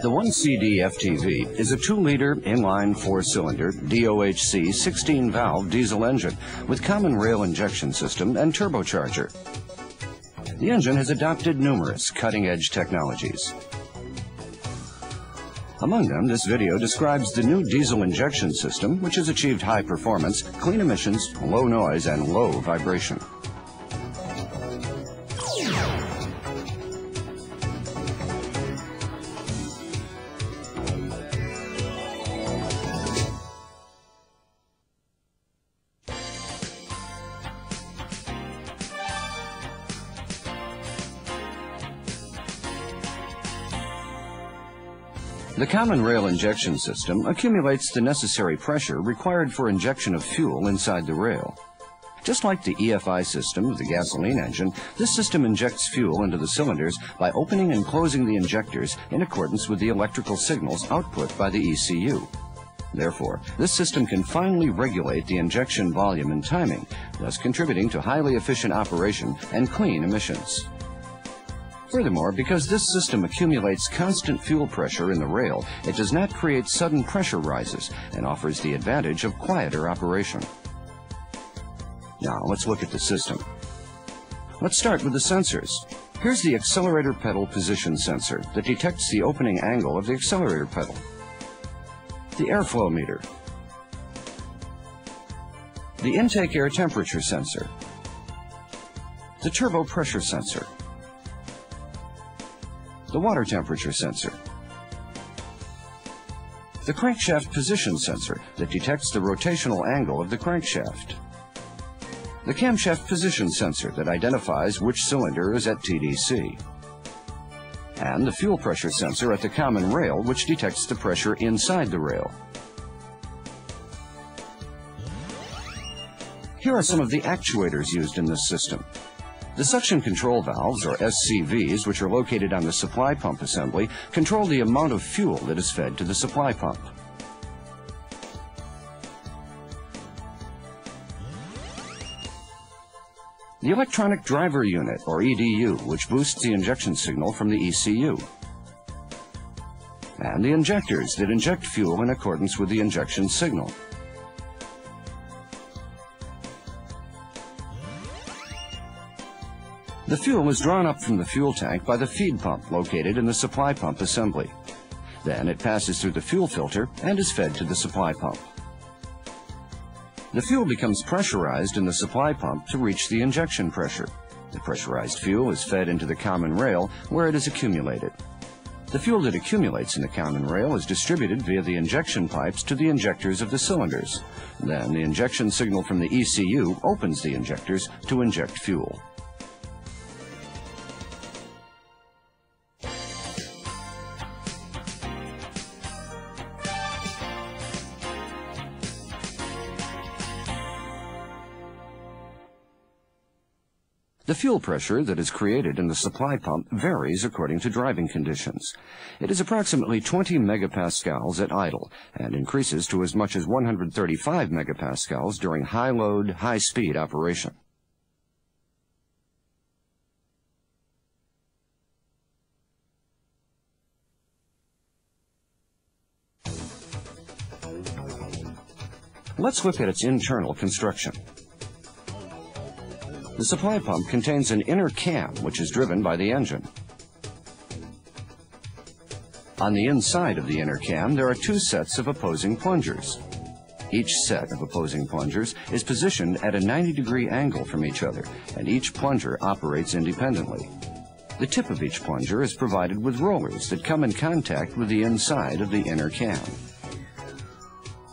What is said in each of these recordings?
The 1CD-FTV is a 2-liter inline 4-cylinder DOHC 16-valve diesel engine with common rail injection system and turbocharger. The engine has adopted numerous cutting-edge technologies. Among them, this video describes the new diesel injection system, which has achieved high performance, clean emissions, low noise, and low vibration. The common rail injection system accumulates the necessary pressure required for injection of fuel inside the rail. Just like the EFI system of the gasoline engine, this system injects fuel into the cylinders by opening and closing the injectors in accordance with the electrical signals output by the ECU. Therefore, this system can finely regulate the injection volume and timing, thus contributing to highly efficient operation and clean emissions. Furthermore, because this system accumulates constant fuel pressure in the rail, it does not create sudden pressure rises and offers the advantage of quieter operation. Now, let's look at the system. Let's start with the sensors. Here's the accelerator pedal position sensor that detects the opening angle of the accelerator pedal. The airflow meter. The intake air temperature sensor. The turbo pressure sensor. The water temperature sensor. The crankshaft position sensor that detects the rotational angle of the crankshaft. The camshaft position sensor that identifies which cylinder is at TDC. And the fuel pressure sensor at the common rail, which detects the pressure inside the rail. Here are some of the actuators used in this system. The suction control valves, or SCVs, which are located on the supply pump assembly, control the amount of fuel that is fed to the supply pump. The electronic driver unit, or EDU, which boosts the injection signal from the ECU. And the injectors that inject fuel in accordance with the injection signal. The fuel is drawn up from the fuel tank by the feed pump located in the supply pump assembly. Then it passes through the fuel filter and is fed to the supply pump. The fuel becomes pressurized in the supply pump to reach the injection pressure. The pressurized fuel is fed into the common rail where it is accumulated. The fuel that accumulates in the common rail is distributed via the injection pipes to the injectors of the cylinders. Then the injection signal from the ECU opens the injectors to inject fuel. The fuel pressure that is created in the supply pump varies according to driving conditions. It is approximately 20 megapascals at idle and increases to as much as 135 megapascals during high-load, high-speed operation. Let's look at its internal construction. The supply pump contains an inner cam, which is driven by the engine. On the inside of the inner cam, there are 2 sets of opposing plungers. Each set of opposing plungers is positioned at a 90-degree angle from each other, and each plunger operates independently. The tip of each plunger is provided with rollers that come in contact with the inside of the inner cam.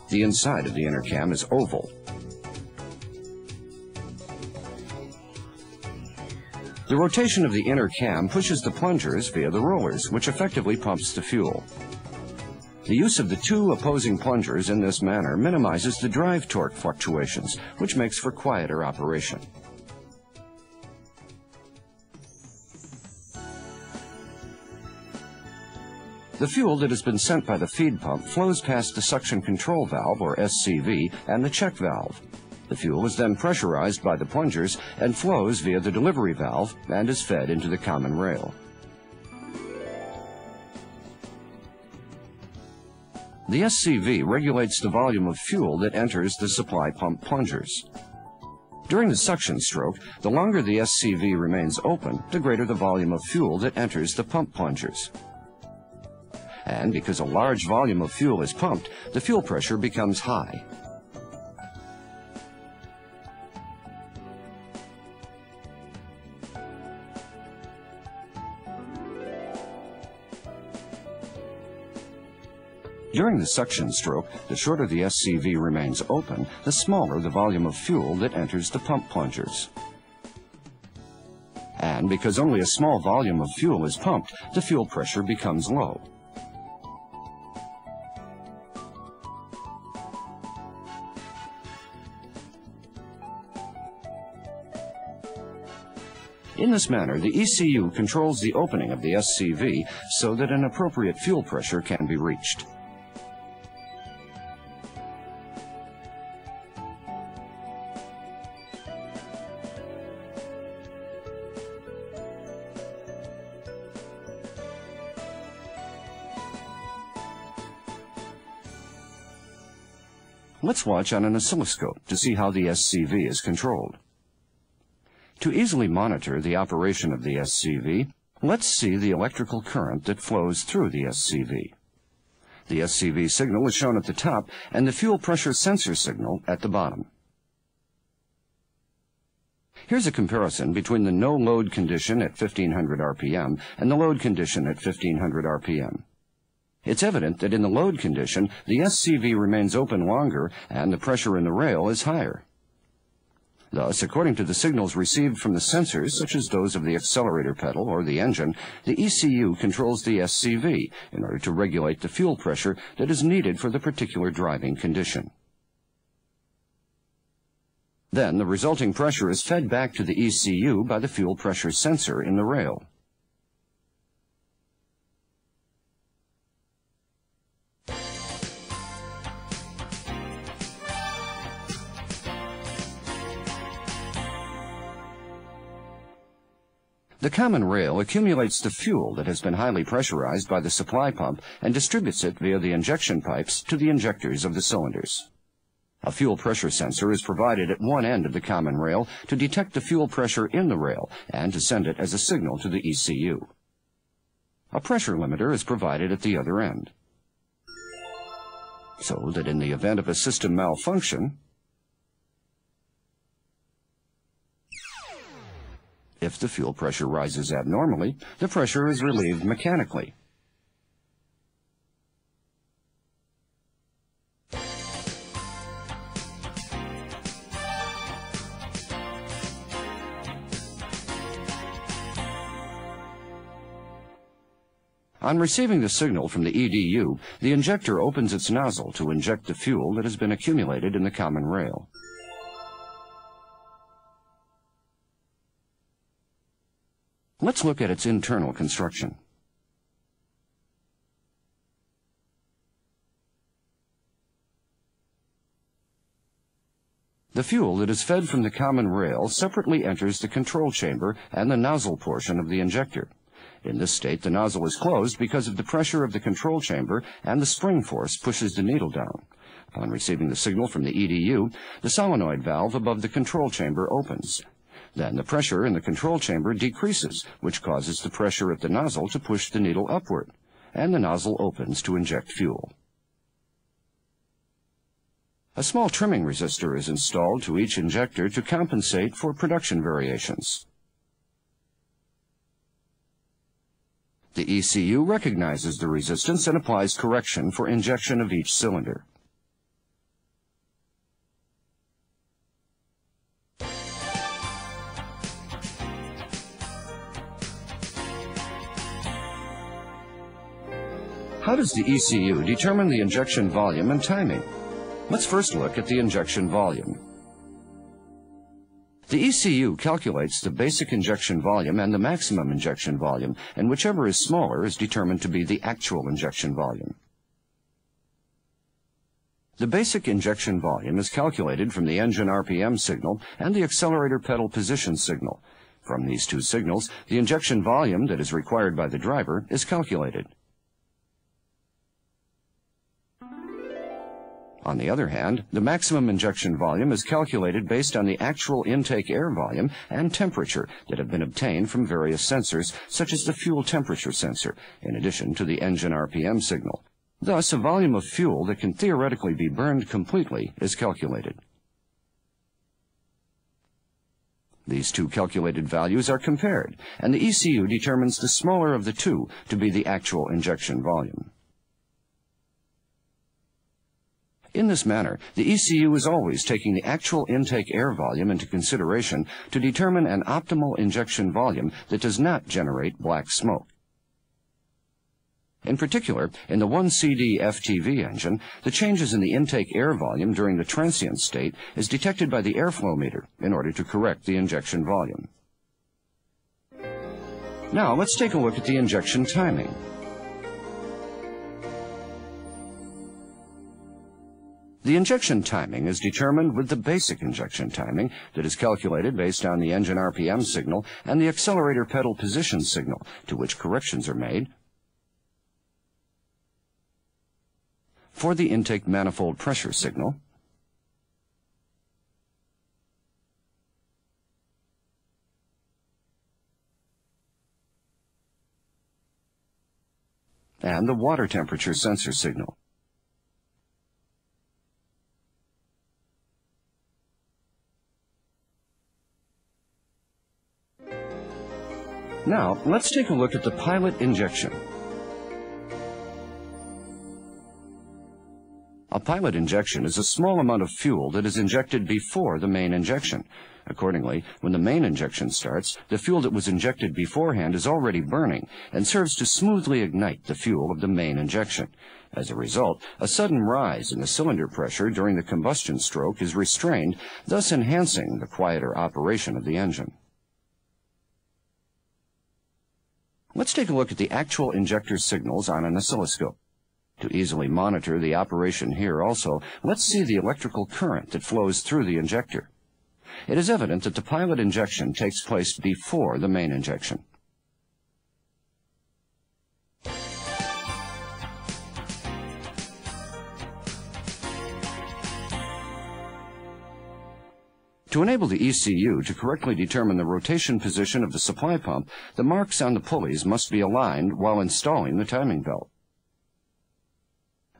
The inside of the inner cam is oval. The rotation of the inner cam pushes the plungers via the rollers, which effectively pumps the fuel. The use of the 2 opposing plungers in this manner minimizes the drive torque fluctuations, which makes for quieter operation. The fuel that has been sent by the feed pump flows past the suction control valve, or SCV, and the check valve. The fuel is then pressurized by the plungers and flows via the delivery valve and is fed into the common rail. The SCV regulates the volume of fuel that enters the supply pump plungers. During the suction stroke, the longer the SCV remains open, the greater the volume of fuel that enters the pump plungers. And because a large volume of fuel is pumped, the fuel pressure becomes high. During the suction stroke, the shorter the SCV remains open, the smaller the volume of fuel that enters the pump plungers. And because only a small volume of fuel is pumped, the fuel pressure becomes low. In this manner, the ECU controls the opening of the SCV so that an appropriate fuel pressure can be reached. Let's watch on an oscilloscope to see how the SCV is controlled. To easily monitor the operation of the SCV, let's see the electrical current that flows through the SCV. The SCV signal is shown at the top and the fuel pressure sensor signal at the bottom. Here's a comparison between the no-load condition at 1500 RPM and the load condition at 1500 RPM. It's evident that in the load condition, the SCV remains open longer and the pressure in the rail is higher. Thus, according to the signals received from the sensors, such as those of the accelerator pedal or the engine, the ECU controls the SCV in order to regulate the fuel pressure that is needed for the particular driving condition. Then, the resulting pressure is fed back to the ECU by the fuel pressure sensor in the rail. The common rail accumulates the fuel that has been highly pressurized by the supply pump and distributes it via the injection pipes to the injectors of the cylinders. A fuel pressure sensor is provided at one end of the common rail to detect the fuel pressure in the rail and to send it as a signal to the ECU. A pressure limiter is provided at the other end, so that in the event of a system malfunction, if the fuel pressure rises abnormally, the pressure is relieved mechanically. On receiving the signal from the EDU, the injector opens its nozzle to inject the fuel that has been accumulated in the common rail. Let's look at its internal construction. The fuel that is fed from the common rail separately enters the control chamber and the nozzle portion of the injector. In this state, the nozzle is closed because of the pressure of the control chamber and the spring force pushes the needle down. Upon receiving the signal from the EDU, the solenoid valve above the control chamber opens. Then the pressure in the control chamber decreases, which causes the pressure at the nozzle to push the needle upward, and the nozzle opens to inject fuel. A small trimming resistor is installed to each injector to compensate for production variations. The ECU recognizes the resistance and applies correction for injection of each cylinder. How does the ECU determine the injection volume and timing? Let's first look at the injection volume. The ECU calculates the basic injection volume and the maximum injection volume, and whichever is smaller is determined to be the actual injection volume. The basic injection volume is calculated from the engine RPM signal and the accelerator pedal position signal. From these two signals, the injection volume that is required by the driver is calculated. On the other hand, the maximum injection volume is calculated based on the actual intake air volume and temperature that have been obtained from various sensors, such as the fuel temperature sensor, in addition to the engine RPM signal. Thus, a volume of fuel that can theoretically be burned completely is calculated. These two calculated values are compared, and the ECU determines the smaller of the two to be the actual injection volume. In this manner, the ECU is always taking the actual intake air volume into consideration to determine an optimal injection volume that does not generate black smoke. In particular, in the 1CD FTV engine, the changes in the intake air volume during the transient state is detected by the airflow meter in order to correct the injection volume. Now, let's take a look at the injection timing. The injection timing is determined with the basic injection timing that is calculated based on the engine RPM signal and the accelerator pedal position signal, to which corrections are made. For the intake manifold pressure signal, and the water temperature sensor signal. Now, let's take a look at the pilot injection. A pilot injection is a small amount of fuel that is injected before the main injection. Accordingly, when the main injection starts, the fuel that was injected beforehand is already burning and serves to smoothly ignite the fuel of the main injection. As a result, a sudden rise in the cylinder pressure during the combustion stroke is restrained, thus enhancing the quieter operation of the engine. Let's take a look at the actual injector signals on an oscilloscope. To easily monitor the operation here also, let's see the electrical current that flows through the injector. It is evident that the pilot injection takes place before the main injection. To enable the ECU to correctly determine the rotation position of the supply pump, the marks on the pulleys must be aligned while installing the timing belt.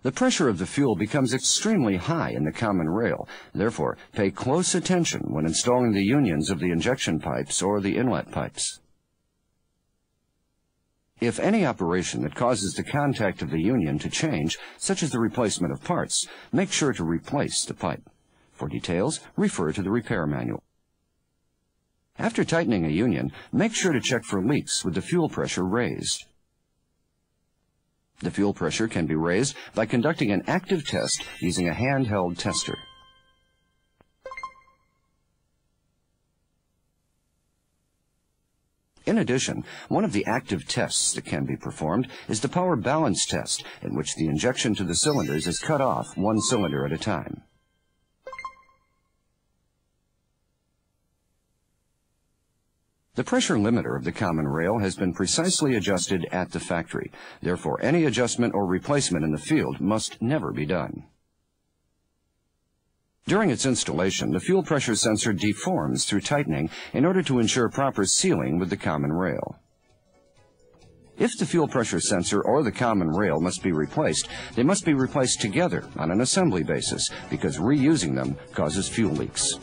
The pressure of the fuel becomes extremely high in the common rail. Therefore, pay close attention when installing the unions of the injection pipes or the inlet pipes. If any operation that causes the contact of the union to change, such as the replacement of parts, make sure to replace the pipe. For details, refer to the repair manual. After tightening a union, make sure to check for leaks with the fuel pressure raised. The fuel pressure can be raised by conducting an active test using a handheld tester. In addition, one of the active tests that can be performed is the power balance test, in which the injection to the cylinders is cut off one cylinder at a time. The pressure limiter of the common rail has been precisely adjusted at the factory. Therefore, any adjustment or replacement in the field must never be done. During its installation, the fuel pressure sensor deforms through tightening in order to ensure proper sealing with the common rail. If the fuel pressure sensor or the common rail must be replaced, they must be replaced together on an assembly basis because reusing them causes fuel leaks.